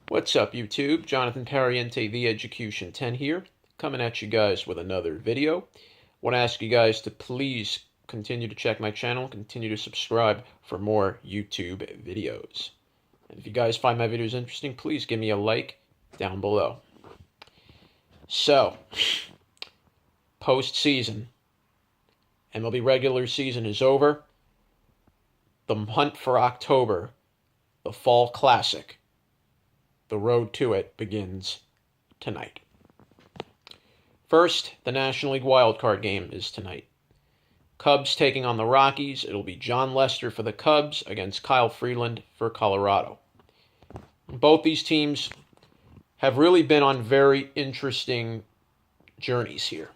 What's up, YouTube? Jonathan Pariente, the Education 10 here, coming at you guys with another video. Want to ask you guys to please continue to check my channel, continue to subscribe for more YouTube videos. And if you guys find my videos interesting, please give me a like down below. So, postseason. MLB regular season is over. The hunt for October, the Fall Classic, the road to it begins tonight. First, the National League wildcard game is tonight. Cubs taking on the Rockies. It'll be John Lester for the Cubs against Kyle Freeland for Colorado. Both these teams have really been on very interesting journeys here.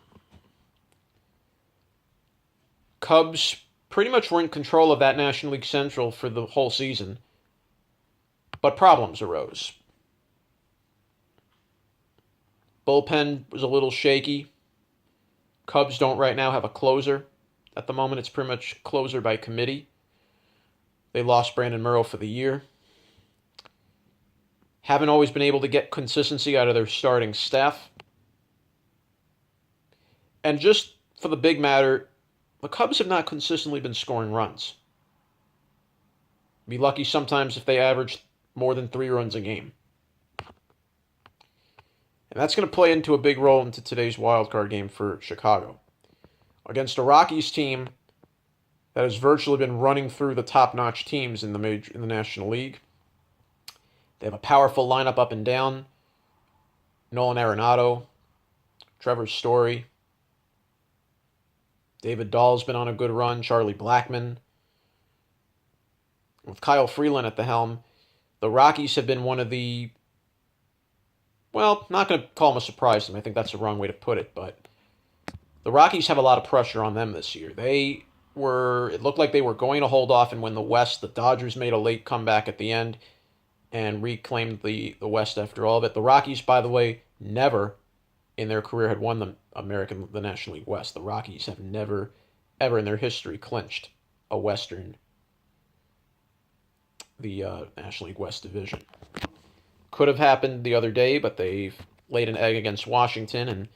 Cubs pretty much were in control of that National League Central for the whole season, but problems arose. Bullpen was a little shaky. Cubs don't right now have a closer. At the moment, it's pretty much closer by committee. They lost Brandon Murrow for the year. Haven't always been able to get consistency out of their starting staff. And just for the big matter, the Cubs have not consistently been scoring runs. Be lucky sometimes if they average more than 3 runs a game. And that's going to play into a big role into today's wildcard game for Chicago. Against a Rockies team that has virtually been running through the top-notch teams in the National League. They have a powerful lineup up and down. Nolan Arenado, Trevor Story, David Dahl's been on a good run, Charlie Blackmon. With Kyle Freeland at the helm, the Rockies have been one of the, well, not going to call them a surprise. I think that's the wrong way to put it, but the Rockies have a lot of pressure on them this year. It looked like they were going to hold off and win the West. The Dodgers made a late comeback at the end and reclaimed the West after all of it. The Rockies, by the way, never in their career had won the National League West. The Rockies have never, ever in their history clinched a National League West division. Could have happened the other day, but they laid an egg against Washington, and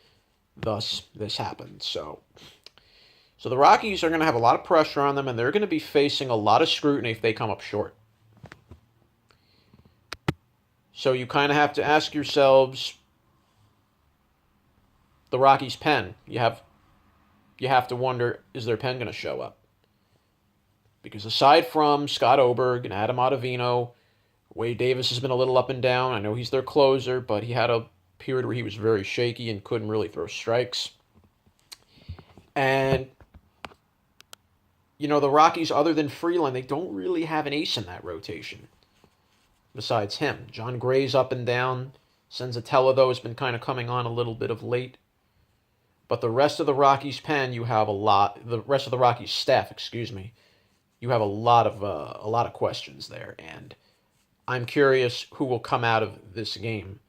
thus this happened. So the Rockies are going to have a lot of pressure on them, and they're going to be facing a lot of scrutiny if they come up short. So you kind of have to ask yourselves, the Rockies' pen, you have to wonder, is their pen going to show up? Because aside from Scott Oberg and Adam Ottavino, Wade Davis has been a little up and down. I know he's their closer, but he had a period where he was very shaky and couldn't really throw strikes. And, the Rockies, other than Freeland, they don't really have an ace in that rotation besides him. John Gray's up and down. Senzatella, though, has been kind of coming on a little bit of late. But the rest of the Rockies pen, the rest of the Rockies staff, you have a lot of questions there, and I'm curious who will come out of this game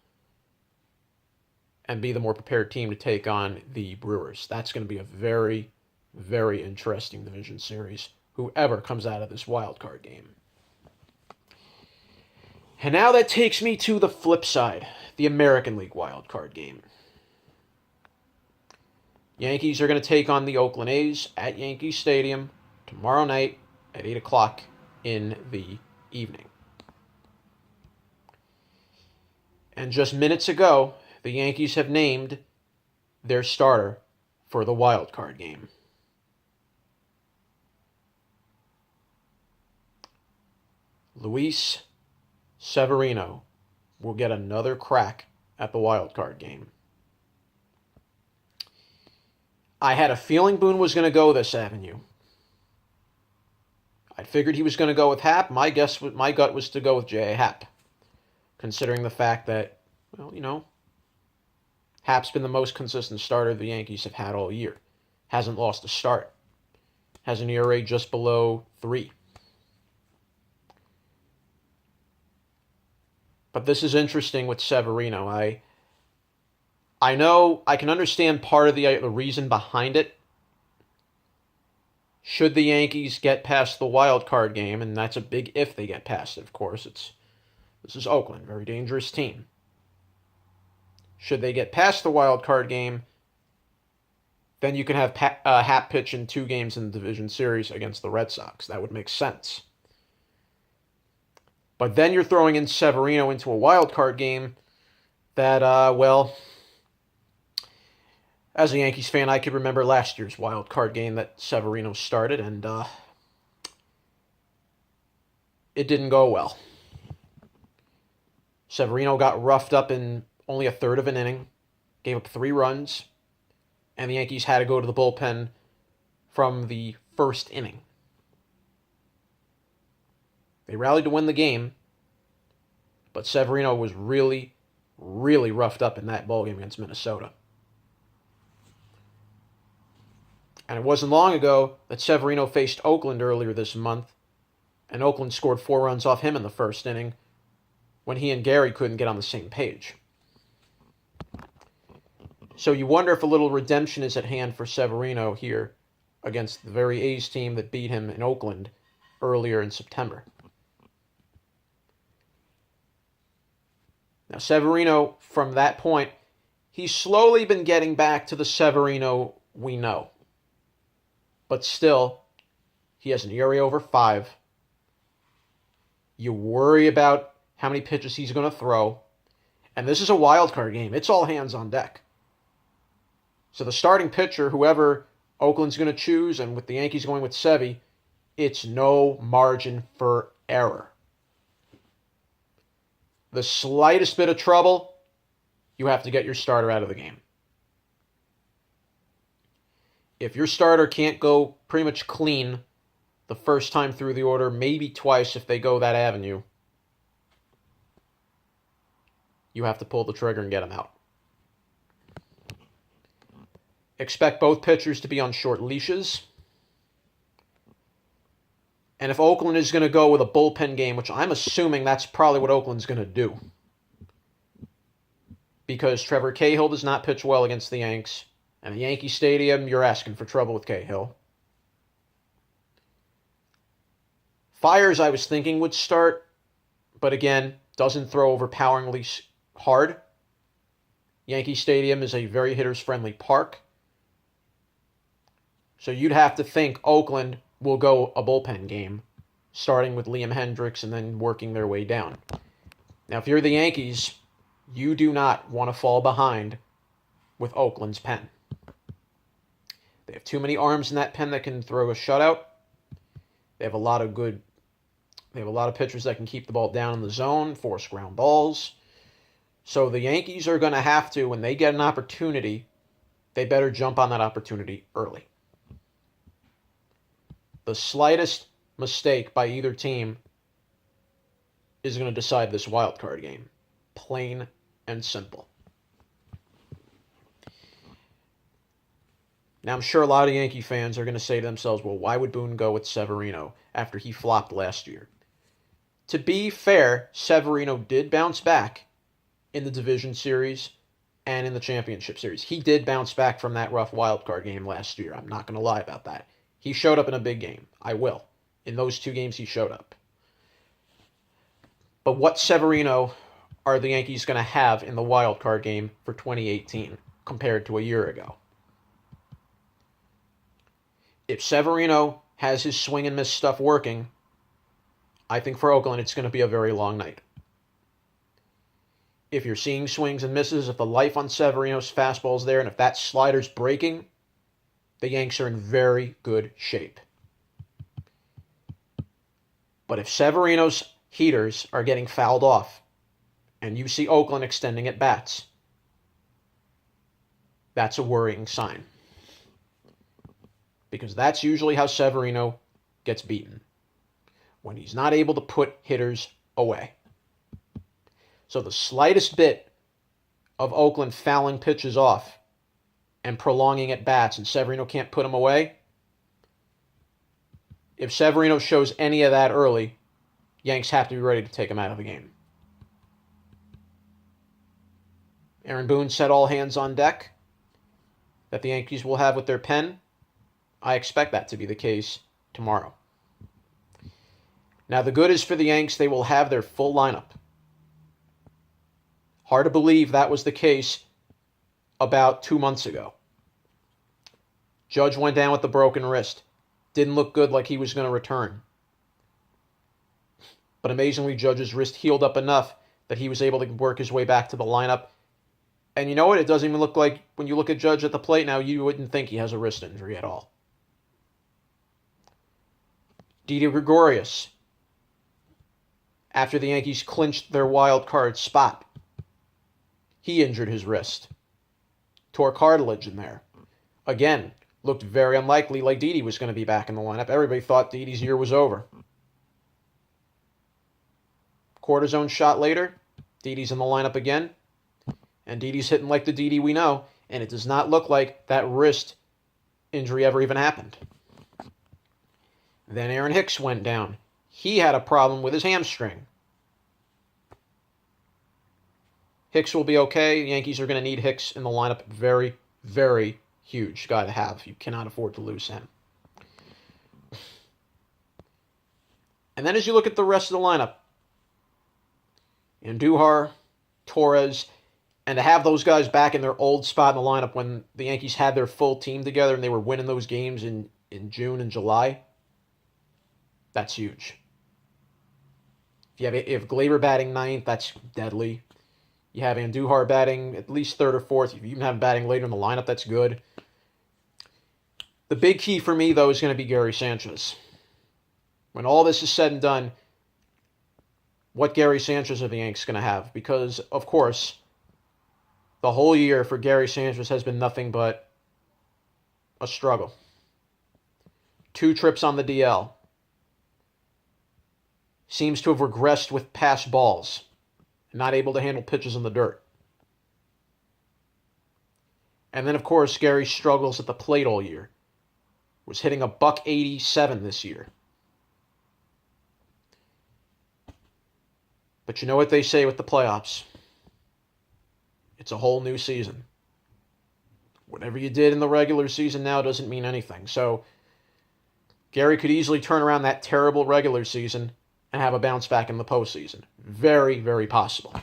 and be the more prepared team to take on the Brewers. That's going to be a very, very interesting division series, whoever comes out of this wild card game. And now that takes me to the flip side, the American League wild card game. Yankees are going to take on the Oakland A's at Yankee Stadium tomorrow night at 8 o'clock in the evening. And just minutes ago, the Yankees have named their starter for the wild card game. Luis Severino will get another crack at the wild card game. I had a feeling Boone was going to go this avenue. I figured he was going to go with Happ. My gut was to go with J.A. Happ, considering the fact that, Happ's been the most consistent starter the Yankees have had all year. Hasn't lost a start. Has an ERA just below 3. But this is interesting with Severino. I know I can understand part of the reason behind it. Should the Yankees get past the wild card game, and that's a big if they get past it, of course. It's This is Oakland, very dangerous team. Should they get past the wild card game, then you can have Happ pitch in 2 games in the division series against the Red Sox. That would make sense. But then you're throwing in Severino into a wild card game that, well, as a Yankees fan, I could remember last year's wild card game that Severino started, and it didn't go well. Severino got roughed up in only a third of an inning, gave up 3 runs, and the Yankees had to go to the bullpen from the first inning. They rallied to win the game, but Severino was really, really roughed up in that ballgame against Minnesota. And it wasn't long ago that Severino faced Oakland earlier this month, and Oakland scored 4 runs off him in the first inning when he and Gary couldn't get on the same page. So you wonder if a little redemption is at hand for Severino here against the very A's team that beat him in Oakland earlier in September. Now, Severino, from that point, he's slowly been getting back to the Severino we know. But still, he has an ERA over 5. You worry about how many pitches he's going to throw. And this is a wild card game. It's all hands on deck. So the starting pitcher, whoever Oakland's going to choose, and with the Yankees going with Sevy, it's no margin for error. The slightest bit of trouble, you have to get your starter out of the game. If your starter can't go pretty much clean the first time through the order, maybe twice if they go that avenue, you have to pull the trigger and get him out. Expect both pitchers to be on short leashes. And if Oakland is going to go with a bullpen game, which I'm assuming that's probably what Oakland's going to do, because Trevor Cahill does not pitch well against the Yanks, and at Yankee Stadium, you're asking for trouble with Cahill. Fiers, I was thinking, would start, but again, doesn't throw overpoweringly hard. Yankee Stadium is a very hitters-friendly park. So you'd have to think Oakland will go a bullpen game, starting with Liam Hendricks and then working their way down. Now, if you're the Yankees, you do not want to fall behind with Oakland's pen. They have too many arms in that pen that can throw a shutout. They have a lot of pitchers that can keep the ball down in the zone, force ground balls. So the Yankees are going to have to, when they get an opportunity, they better jump on that opportunity early. The slightest mistake by either team is going to decide this wild card game. Plain and simple. Now, I'm sure a lot of Yankee fans are going to say to themselves, well, why would Boone go with Severino after he flopped last year? To be fair, Severino did bounce back in the division series and in the championship series. He did bounce back from that rough wild card game last year. I'm not going to lie about that. He showed up in a big game. I will. In those 2 games, he showed up. But what Severino are the Yankees going to have in the wild card game for 2018 compared to a year ago? If Severino has his swing and miss stuff working, I think for Oakland it's going to be a very long night. If you're seeing swings and misses, if the life on Severino's fastball is there, and if that slider's breaking, the Yanks are in very good shape. But if Severino's heaters are getting fouled off, and you see Oakland extending at bats, that's a worrying sign. Because that's usually how Severino gets beaten. When he's not able to put hitters away. So the slightest bit of Oakland fouling pitches off and prolonging at bats and Severino can't put them away, if Severino shows any of that early, Yanks have to be ready to take him out of the game. Aaron Boone said all hands on deck that the Yankees will have with their pen. I expect that to be the case tomorrow. Now, the good is for the Yanks, they will have their full lineup. Hard to believe that was the case about 2 months ago. Judge went down with a broken wrist. Didn't look good, like he was going to return. But amazingly, Judge's wrist healed up enough that he was able to work his way back to the lineup. And you know what? It doesn't even look like, when you look at Judge at the plate now, you wouldn't think he has a wrist injury at all. Didi Gregorius, after the Yankees clinched their wild card spot, he injured his wrist. Tore cartilage in there. Again, looked very unlikely, like Didi was going to be back in the lineup. Everybody thought Didi's year was over. Cortisone shot later, Didi's in the lineup again. And Didi's hitting like the Didi we know. And it does not look like that wrist injury ever even happened. Then Aaron Hicks went down. He had a problem with his hamstring. Hicks will be okay. The Yankees are going to need Hicks in the lineup. Very, very huge guy to have. You cannot afford to lose him. And then as you look at the rest of the lineup, Andujar, Torres, and to have those guys back in their old spot in the lineup when the Yankees had their full team together and they were winning those games in June and July, that's huge. If you have Gleyber batting ninth, that's deadly. You have Andujar batting at least third or fourth. If you even have him batting later in the lineup, that's good. The big key for me, though, is going to be Gary Sanchez. When all this is said and done, what Gary Sanchez are the Yankees going to have? Because, of course, the whole year for Gary Sanchez has been nothing but a struggle. 2 trips on the DL. Seems to have regressed with pass balls. Not able to handle pitches in the dirt. And then, of course, Gary struggles at the plate all year. Was hitting a .187 this year. But you know what they say with the playoffs? It's a whole new season. Whatever you did in the regular season now doesn't mean anything. So, Gary could easily turn around that terrible regular season and have a bounce back in the postseason. Very, very possible.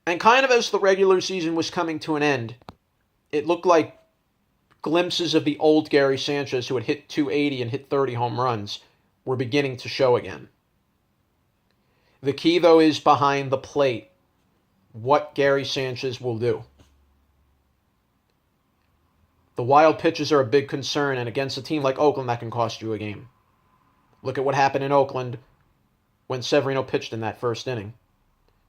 And kind of as the regular season was coming to an end, it looked like glimpses of the old Gary Sanchez, who had hit .280 and hit 30 home runs, were beginning to show again. The key, though, is behind the plate. What Gary Sanchez will do. The wild pitches are a big concern, and against a team like Oakland, that can cost you a game. Look at what happened in Oakland when Severino pitched in that first inning.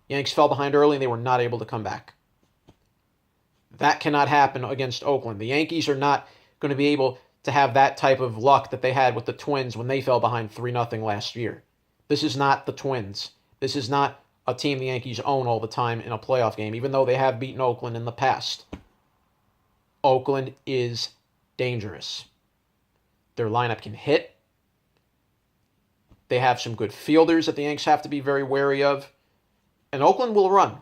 Yanks fell behind early, and they were not able to come back. That cannot happen against Oakland. The Yankees are not going to be able to have that type of luck that they had with the Twins when they fell behind 3-0 last year. This is not the Twins. This is not a team the Yankees own all the time in a playoff game, even though they have beaten Oakland in the past. Oakland is dangerous. Their lineup can hit. They have some good fielders that the Yanks have to be very wary of. And Oakland will run.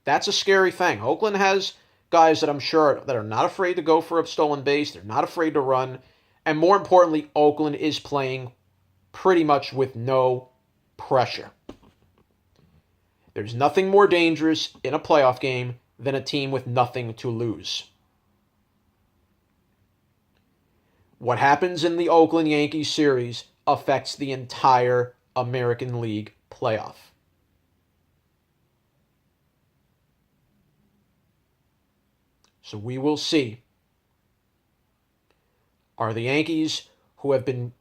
That's a scary thing. Oakland has guys that I'm sure that are not afraid to go for a stolen base. They're not afraid to run. And more importantly, Oakland is playing pretty much with no pressure. There's nothing more dangerous in a playoff game than a team with nothing to lose. What happens in the Oakland Yankees series affects the entire American League playoff. So we will see. Are the Yankees, who have been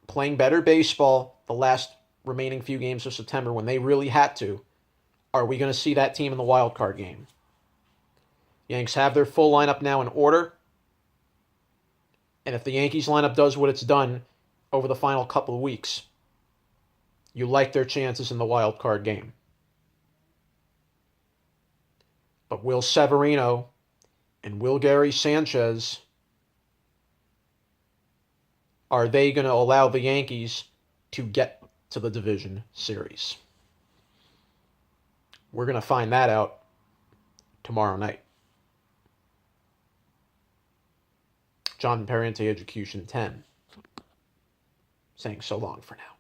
playing better baseball the last remaining few games of September when they really had to, are we going to see that team in the wild card game? Yanks have their full lineup now in order. And if the Yankees lineup does what it's done over the final couple of weeks, you like their chances in the wild card game. But will Severino and will Gary Sanchez, are they going to allow the Yankees to get to the division series? We're going to find that out tomorrow night. John Perriente, Execution 10, saying so long for now.